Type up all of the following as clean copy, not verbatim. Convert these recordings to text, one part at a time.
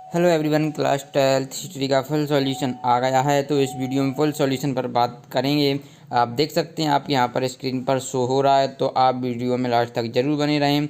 Hello everyone, class 12th history का full solution आ गया है। तो इस वीडियो में फुल सॉल्यूशन पर बात करेंगे। आप देख सकते हैं, आप यहाँ पर स्क्रीन पर शो हो रहा है, तो आप वीडियो में लास्ट तक ज़रूर बने रहें।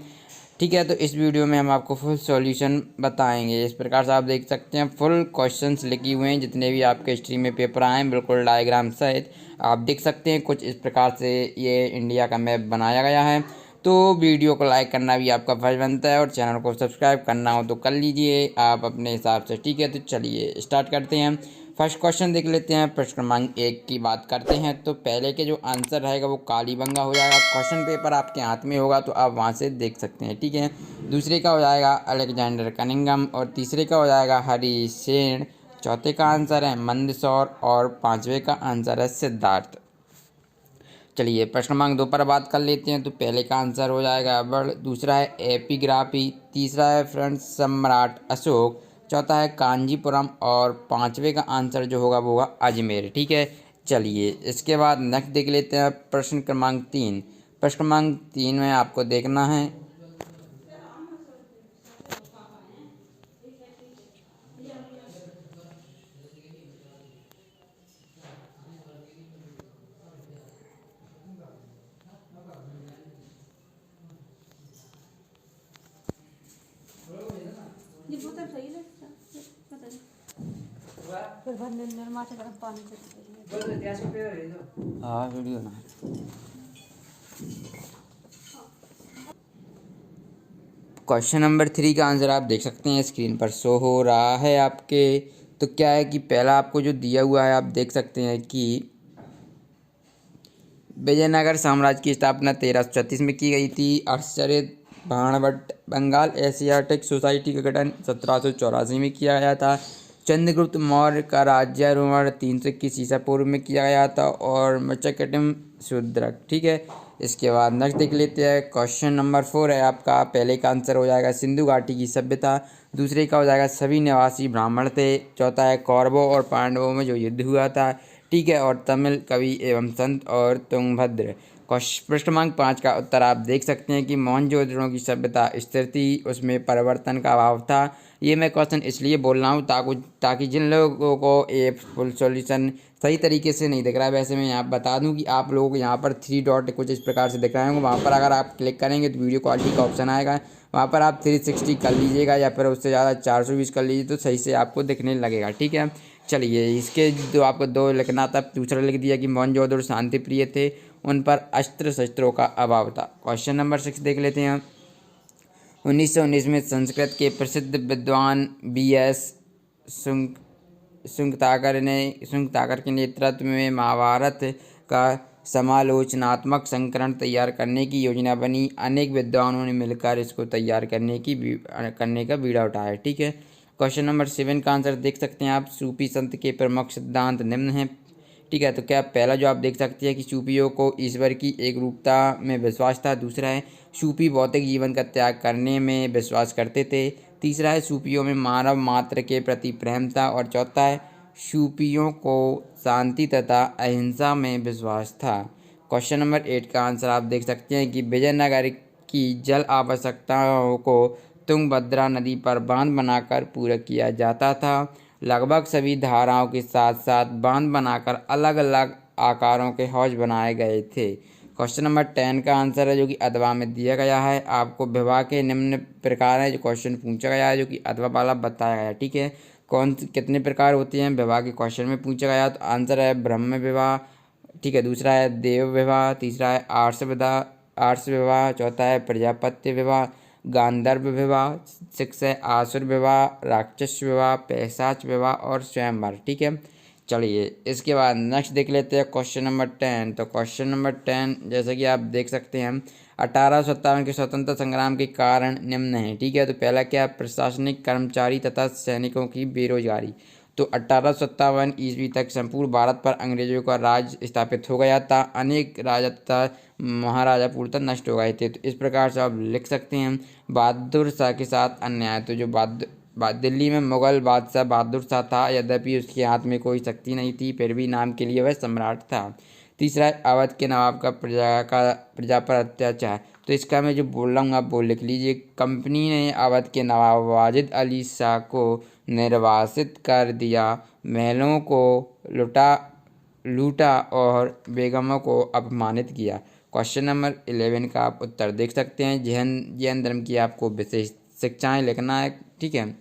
ठीक है, तो इस वीडियो में हम आपको फुल सॉल्यूशन बताएंगे। इस प्रकार से आप देख सकते हैं फुल क्वेश्चंस लिखे हुए हैं, जितने भी आपके हिस्ट्री में पेपर आए हैं बिल्कुल डायग्राम सहित आप देख सकते हैं। कुछ इस प्रकार से ये इंडिया का मैप बनाया गया है। तो वीडियो को लाइक करना भी आपका फर्ज बनता है और चैनल को सब्सक्राइब करना हो तो कर लीजिए आप अपने हिसाब से। ठीक है, तो चलिए स्टार्ट करते हैं। फर्स्ट क्वेश्चन देख लेते हैं। प्रश्न क्रमांक 1 की बात करते हैं। तो पहले के जो आंसर रहेगा वो कालीबंगा हो जाएगा। क्वेश्चन पेपर आपके हाथ में होगा तो आप वहाँ से देख सकते हैं। ठीक है, दूसरे का हो जाएगा अलेक्जेंडर कनिंघम और तीसरे का हो जाएगा हरि सेन। चौथे का आंसर है मंदसौर और पांचवे का आंसर है सिद्धार्थ। चलिए प्रश्न क्रमांक 2 पर बात कर लेते हैं। तो पहले का आंसर हो जाएगा अवध, दूसरा है एपिग्राफी, तीसरा है फ्रंट सम्राट अशोक, चौथा है कांजीपुरम और पांचवे का आंसर जो होगा वो होगा अजमेर। ठीक है, चलिए इसके बाद नेक्स्ट देख लेते हैं प्रश्न क्रमांक 3। प्रश्न क्रमांक 3 में आपको देखना है ये बोतल सही है पता नहीं फिर भरने निर्मा से गर्म पानी से हाँ वीडियो ना। क्वेश्चन नंबर 3 का आंसर आप देख सकते हैं, स्क्रीन पर शो हो रहा है आपके। तो क्या है कि पहला आपको जो दिया हुआ है आप देख सकते हैं कि विजयनगर साम्राज्य की स्थापना 1336 में की गई थी। आश्चर्य भाणवट बंगाल एशियाटिक सोसाइटी का गठन 1784 में किया गया था। चंद्रगुप्त मौर्य का राज्यारोहण 321 ईसा पूर्व में किया गया था और मचकटिम शूद्रक। ठीक है, इसके बाद नेक्स्ट देख लेते हैं। क्वेश्चन नंबर 4 है आपका। पहले का आंसर हो जाएगा सिंधु घाटी की सभ्यता, दूसरे का हो जाएगा सभी निवासी ब्राह्मण थे, चौथा है कौरवों और पांडवों में जो युद्ध हुआ था। ठीक है, और तमिल कवि एवं संत और तुंगभद्र। प्रश्न क्रमांक 5 का उत्तर आप देख सकते हैं कि मोहनजोदड़ो की सभ्यता स्थिर थी, उसमें परिवर्तन का अभाव था। ये मैं क्वेश्चन इसलिए बोल रहा हूँ ताकि जिन लोगों को ये फुल सॉल्यूशन सही तरीके से नहीं दिख रहा है, वैसे मैं यहाँ बता दूं कि आप लोगों को यहाँ पर 3 डॉट कुछ इस प्रकार से दिख रहे होंगे। वहाँ पर अगर आप क्लिक करेंगे तो वीडियो क्वालिटी का ऑप्शन आएगा, वहाँ पर आप 360 कर लीजिएगा या फिर उससे ज़्यादा 420 कर लीजिए तो सही से आपको दिखने लगेगा। ठीक है, चलिए इसके जो आपको 2 लिखना था, दूसरा लिख दिया कि मोहनजोदड़ो शांति प्रिय थे, उन पर अस्त्र शस्त्रों का अभाव था। क्वेश्चन नंबर 6 देख लेते हैं। 1919 में संस्कृत के प्रसिद्ध विद्वान BS शुंगताकर के नेतृत्व में महाभारत का समालोचनात्मक संस्करण तैयार करने की योजना बनी। अनेक विद्वानों ने मिलकर इसको तैयार करने का बीड़ा उठाया। ठीक है, क्वेश्चन नंबर 7 का आंसर देख सकते हैं आप। सूफी संत के प्रमुख सिद्धांत निम्न हैं। ठीक है, तो क्या पहला जो आप देख सकते हैं कि सूफियों को ईश्वर की एक रूपता में विश्वास था, दूसरा है सूफी भौतिक जीवन का त्याग करने में विश्वास करते थे, तीसरा है सूफियों में मानव मात्र के प्रति प्रेम था और चौथा है सूफियों को शांति तथा अहिंसा में विश्वास था। क्वेश्चन नंबर 8 का आंसर आप देख सकते हैं कि विजयनगर की जल आवश्यकताओं को तुंगभद्रा नदी पर बांध बनाकर पूरा किया जाता था। लगभग सभी धाराओं के साथ साथ बांध बनाकर अलग अलग आकारों के हौज बनाए गए थे। क्वेश्चन नंबर 10 का आंसर है जो कि अथवा में दिया गया है। आपको विवाह के निम्न प्रकार है जो क्वेश्चन पूछा गया है, जो कि अथवा वाला बताया गया है। ठीक है, कितने प्रकार होते हैं विवाह के क्वेश्चन में पूछा गया, तो आंसर है ब्रह्म विवाह। ठीक है, दूसरा है देव विवाह, तीसरा है आर्ष विवाह, चौथा है प्रजापत्य विवाह, गांधर्व विवाह, 6 है आसुर विवाह, राक्षस विवाह, पैशाच विवाह और स्वयंवर। ठीक है, चलिए इसके बाद नेक्स्ट देख लेते हैं क्वेश्चन नंबर 10। तो क्वेश्चन नंबर 10 जैसे कि आप देख सकते हैं 1857 के स्वतंत्रता संग्राम के कारण निम्न है। ठीक है, तो पहला क्या, प्रशासनिक कर्मचारी तथा सैनिकों की बेरोजगारी। तो 1857 ईस्वी तक संपूर्ण भारत पर अंग्रेजों का राज स्थापित हो गया था। अनेक राजा तथा महाराजा पूर्णतः नष्ट हो गए थे। तो इस प्रकार से आप लिख सकते हैं बहादुर शाह के साथ अन्याय। तो जो दिल्ली में मुगल बादशाह बहादुर शाह था, यद्यपि उसके हाथ में कोई शक्ति नहीं थी, फिर भी नाम के लिए वह सम्राट था। तीसरा, अवध के नवाब का प्रजा पर अत्याचार। तो इसका मैं जो बोल रहा हूँ आप वो लिख लीजिए। कंपनी ने अवध के नवाब वाजिद अली शाह को निर्वासित कर दिया, महलों को लूटा और बेगमों को अपमानित किया। क्वेश्चन नंबर 11 का आप उत्तर देख सकते हैं। जैन धर्म की आपको विशेष शिक्षाएं लिखना है, ठीक है।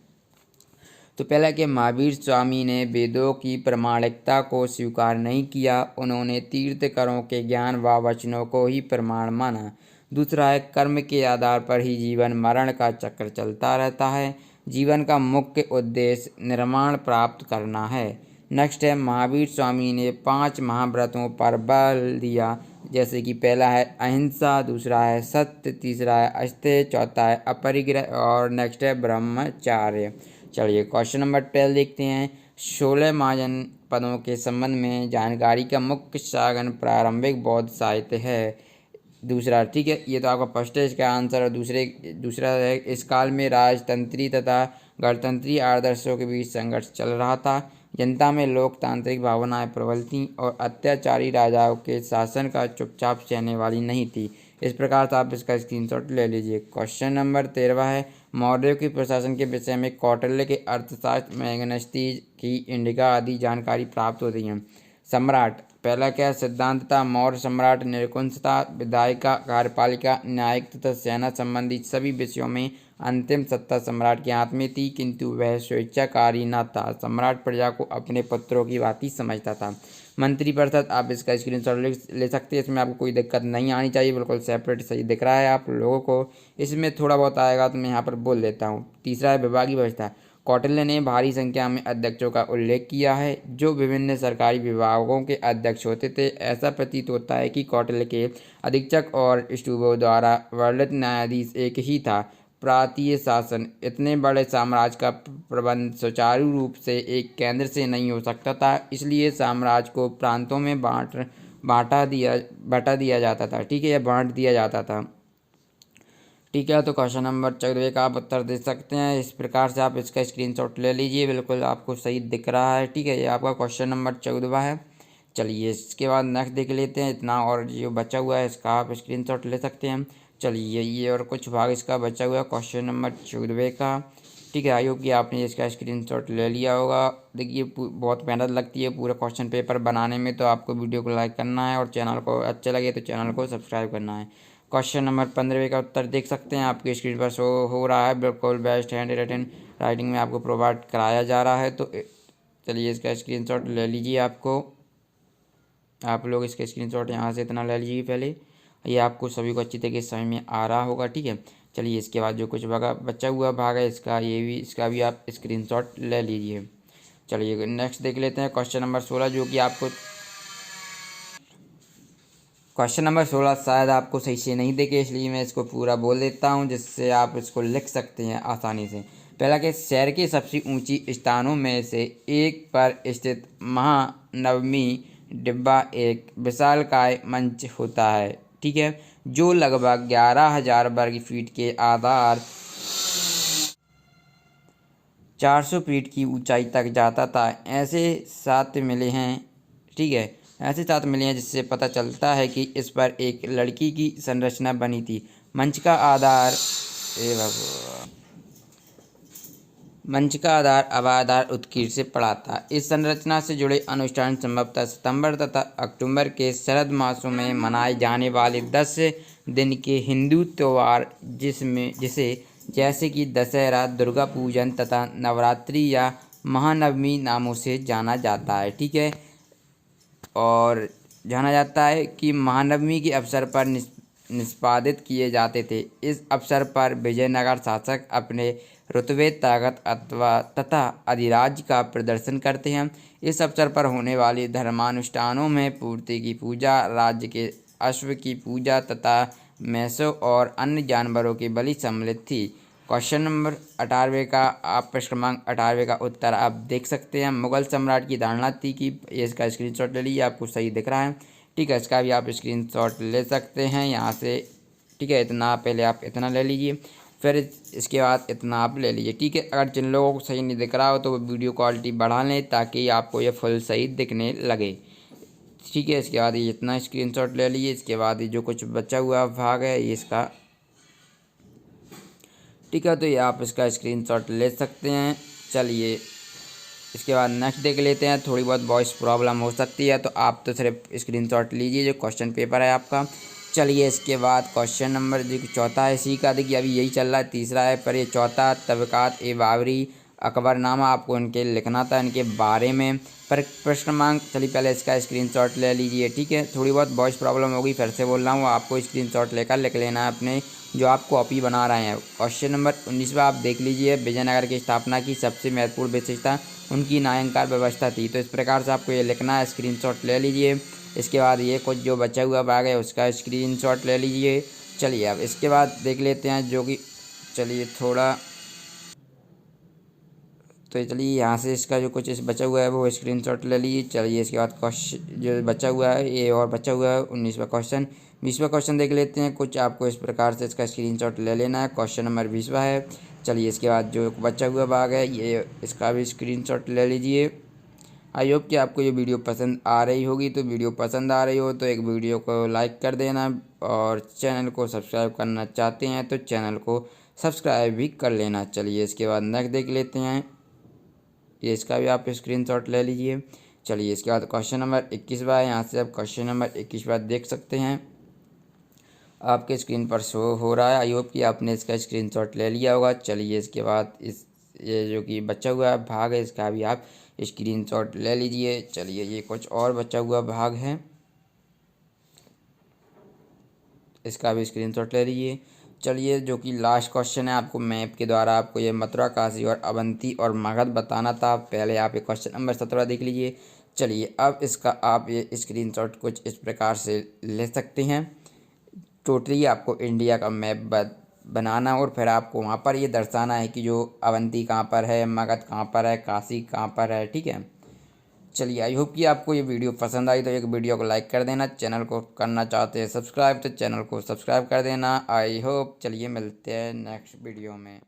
तो पहला कि महावीर स्वामी ने वेदों की प्रामाणिकता को स्वीकार नहीं किया, उन्होंने तीर्थंकरों के ज्ञान व वचनों को ही प्रमाण माना। दूसरा है कर्म के आधार पर ही जीवन मरण का चक्र चलता रहता है, जीवन का मुख्य उद्देश्य निर्वाण प्राप्त करना है। नेक्स्ट है महावीर स्वामी ने 5 महाव्रतों पर बल दिया, जैसे कि पहला है अहिंसा, दूसरा है सत्य, तीसरा है अस्तेय, चौथा है अपरिग्रह और नेक्स्ट है ब्रह्मचार्य। चलिए क्वेश्चन नंबर 12 देखते हैं। 16 महाजन पदों के संबंध में जानकारी का मुख्य साधन प्रारंभिक बौद्ध साहित्य है। दूसरा, ठीक है, ये तो आपका फर्स्ट है इसका आंसर। और दूसरा है इस काल में राजतंत्री तथा गणतंत्री आदर्शों के बीच संघर्ष चल रहा था, जनता में लोकतांत्रिक भावनाएं प्रबल थीं और अत्याचारी राजाओं के शासन का चुपचाप सहने वाली नहीं थी। इस प्रकार से आप इसका स्क्रीनशॉट ले लीजिए। क्वेश्चन नंबर 13 है मौर्यों के प्रशासन के विषय में कौटिल्य के अर्थशास्त्र, मैग्नेस्टीज की इंडिका आदि जानकारी प्राप्त होती है। सम्राट, पहला क्या सिद्धांत था, मौर्य सम्राट निरंकुश था, विधायिका, कार्यपालिका, न्यायिक तथा सेना संबंधी सभी विषयों में अंतिम सत्ता सम्राट के हाथ में थी, किंतु वह स्वेच्छाकारी न था। सम्राट प्रजा को अपने पुत्रों की भांति समझता था। मंत्रिपरिषद, आप इसका स्क्रीनशॉट ले सकते हैं, इसमें आपको कोई दिक्कत नहीं आनी चाहिए, बिल्कुल सेपरेट सही दिख रहा है आप लोगों को। इसमें थोड़ा बहुत आएगा तो मैं यहाँ पर बोल देता हूँ। तीसरा है विभागीय व्यवस्था, कौटिल्य ने भारी संख्या में अध्यक्षों का उल्लेख किया है जो विभिन्न सरकारी विभागों के अध्यक्ष होते थे। ऐसा प्रतीत होता है कि कौटिल्य के अधीक्षक और स्टूबो द्वारा वर्णित न्यायाधीश एक ही था। प्रांतीय शासन, इतने बड़े साम्राज्य का प्रबंध सुचारू रूप से एक केंद्र से नहीं हो सकता था, इसलिए साम्राज्य को प्रांतों में बटा दिया जाता था, ठीक है, या बांट दिया जाता था, ठीक है। तो क्वेश्चन नंबर 14 का आप उत्तर दे सकते हैं। इस प्रकार से आप इसका स्क्रीनशॉट ले लीजिए, बिल्कुल आपको सही दिख रहा है, ठीक है। ये आपका क्वेश्चन नंबर 14 है। चलिए इसके बाद नेक्स्ट देख लेते हैं। इतना और जो बचा हुआ है इसका आप स्क्रीनशॉट ले सकते हैं। चलिए ये और कुछ भाग इसका बचा हुआ है क्वेश्चन नंबर 14 का, ठीक है। आई होप कि आपने इसका स्क्रीनशॉट ले लिया होगा। देखिए बहुत मेहनत लगती है पूरा क्वेश्चन पेपर बनाने में, तो आपको वीडियो को लाइक करना है और चैनल को अच्छा लगे तो चैनल को सब्सक्राइब करना है। क्वेश्चन नंबर 15 का उत्तर देख सकते हैं, आपके स्क्रीन पर शो हो रहा है, बिल्कुल बेस्ट हैंड रिटन राइटिंग में आपको प्रोवाइड कराया जा रहा है। तो चलिए इसका स्क्रीनशॉट ले लीजिए। आप लोग इसका स्क्रीनशॉट यहाँ से इतना ले लीजिए पहले, ये आपको सभी को अच्छी तरीके से समझ में आ रहा होगा, ठीक है। चलिए इसके बाद जो कुछ बचा हुआ भाग है इसका भी आप स्क्रीनशॉट ले लीजिए। चलिए नेक्स्ट देख लेते हैं क्वेश्चन नंबर 16, जो कि आपको क्वेश्चन नंबर 16 शायद आपको सही से नहीं देखे, इसलिए मैं इसको पूरा बोल देता हूँ जिससे आप इसको लिख सकते हैं आसानी से। पहला कि शहर के सबसे ऊंची स्थानों में से एक पर स्थित महानवमी डिब्बा एक विशालकाय मंच होता है, ठीक है, जो लगभग 11,000 वर्ग फीट के आधार 400 फीट की ऊंचाई तक जाता था। ऐसे 7 मिले हैं, ठीक है, ऐसे 7 मिले हैं जिससे पता चलता है कि इस पर एक लड़की की संरचना बनी थी। मंच का आधार उत्कीर्ण से पड़ा था। इस संरचना से जुड़े अनुष्ठान संभवतः सितंबर तथा अक्टूबर के शरद मासों में मनाए जाने वाले 10 दिन के हिंदू त्यौहार जैसे कि दशहरा, दुर्गा पूजन तथा नवरात्रि या महानवमी नामों से जाना जाता है, ठीक है। और जाना जाता है कि महानवमी के अवसर पर निष्पादित किए जाते थे। इस अवसर पर विजयनगर शासक अपने रुतबे, ताकत तथा अधिराज्य का प्रदर्शन करते हैं। इस अवसर पर होने वाले धर्मानुष्ठानों में मूर्ति की पूजा, राज्य के अश्व की पूजा तथा मैसों और अन्य जानवरों की बलि सम्मिलित थी। क्वेश्चन नंबर 18 का आप प्रश्न क्रमांक 18 का उत्तर आप देख सकते हैं। मुगल सम्राट की धारणा थी कि इसका स्क्रीनशॉट ले लीजिए, आपको सही दिख रहा है, ठीक है। इसका भी आप स्क्रीनशॉट ले सकते हैं यहाँ से, ठीक है। इतना पहले आप इतना ले लीजिए, फिर इसके बाद इतना आप ले लीजिए, ठीक है। अगर जिन लोगों को सही नहीं दिख रहा हो तो वो वीडियो क्वालिटी बढ़ा लें ताकि आपको ये फुल सही दिखने लगे। ठीक है। इसके बाद ये इतना स्क्रीनशॉट ले लीजिए। इसके बाद ये जो कुछ बचा हुआ भाग है ये इसका, ठीक है, तो ये आप इसका स्क्रीनशॉट ले सकते हैं। चलिए इसके बाद नेक्स्ट देख लेते हैं। थोड़ी बहुत वॉइस प्रॉब्लम हो सकती है तो आप तो सिर्फ स्क्रीनशॉट लीजिए जो क्वेश्चन पेपर है आपका। चलिए इसके बाद क्वेश्चन नंबर जो चौथा है इसी का, देखिए अभी यही चल रहा है, तीसरा है पर ये चौथा, तबकात ए बाबरी अकबरनामा आपको इनके लिखना था, इनके बारे में। पर प्रश्न क्रमांक, चलिए पहले इसका स्क्रीनशॉट ले लीजिए। ठीक है, थोड़ी बहुत वॉइस प्रॉब्लम होगी, फिर से बोल रहा हूँ, आपको स्क्रीनशॉट लेकर लिख लेना है अपने जो आप कॉपी बना रहे हैं। क्वेश्चन नंबर 19वां आप देख लीजिए। विजयनगर की स्थापना की सबसे महत्वपूर्ण विशेषता उनकी न्यायाधिकार व्यवस्था थी। तो इस प्रकार से आपको ये लिखना है, स्क्रीनशॉट ले लीजिए। इसके बाद ये कुछ जो बचा हुआ भाग है उसका स्क्रीनशॉट ले लीजिए। चलिए अब इसके बाद देख लेते हैं जो कि, चलिए थोड़ा, तो चलिए यहाँ से इसका जो कुछ इस बचा हुआ है वो स्क्रीनशॉट ले लीजिए। चलिए इसके बाद क्वेश्चन जो बचा हुआ है ये और बचा हुआ है 19वां क्वेश्चन। 20वां क्वेश्चन देख लेते हैं। कुछ आपको इस प्रकार से इसका स्क्रीनशॉट ले लेना है। क्वेश्चन नंबर 20वां है। चलिए इसके बाद जो बचा हुआ भाग है ये इसका भी स्क्रीनशॉट ले लीजिए। आई होप कि आपको ये वीडियो पसंद आ रही होगी। तो वीडियो पसंद आ रही हो तो एक वीडियो को लाइक कर देना, और चैनल को सब्सक्राइब करना चाहते हैं तो चैनल को सब्सक्राइब भी कर लेना। चलिए इसके बाद नेक्स्ट देख लेते हैं। ये इसका भी आप स्क्रीनशॉट ले लीजिए। चलिए इसके बाद क्वेश्चन नंबर 21वां है। यहाँ से आप क्वेश्चन नंबर 21वां देख सकते हैं, आपके स्क्रीन पर शो हो रहा है। आई होप कि आपने इसका स्क्रीनशॉट ले लिया होगा। चलिए इसके बाद ये जो कि बचा हुआ भाग है इसका भी आप स्क्रीनशॉट ले लीजिए। चलिए ये कुछ और बचा हुआ भाग है, इसका भी स्क्रीनशॉट ले लीजिए। चलिए जो कि लास्ट क्वेश्चन है, आपको मैप के द्वारा आपको ये मथुरा, काशी और अवंती और मगध बताना था। पहले आप ये क्वेश्चन नंबर 17 देख लीजिए। चलिए अब इसका आप ये स्क्रीनशॉट कुछ इस प्रकार से ले सकते हैं। टोटली आपको इंडिया का मैप बनाना, और फिर आपको वहाँ पर ये दर्शाना है कि जो अवंती कहाँ पर है, मगध कहाँ पर है, काशी कहाँ पर है। ठीक है, चलिए आई होप कि आपको ये वीडियो पसंद आई। तो एक वीडियो को लाइक कर देना, चैनल को करना चाहते हैं सब्सक्राइब तो चैनल को सब्सक्राइब कर देना। आई होप, चलिए मिलते हैं नेक्स्ट वीडियो में।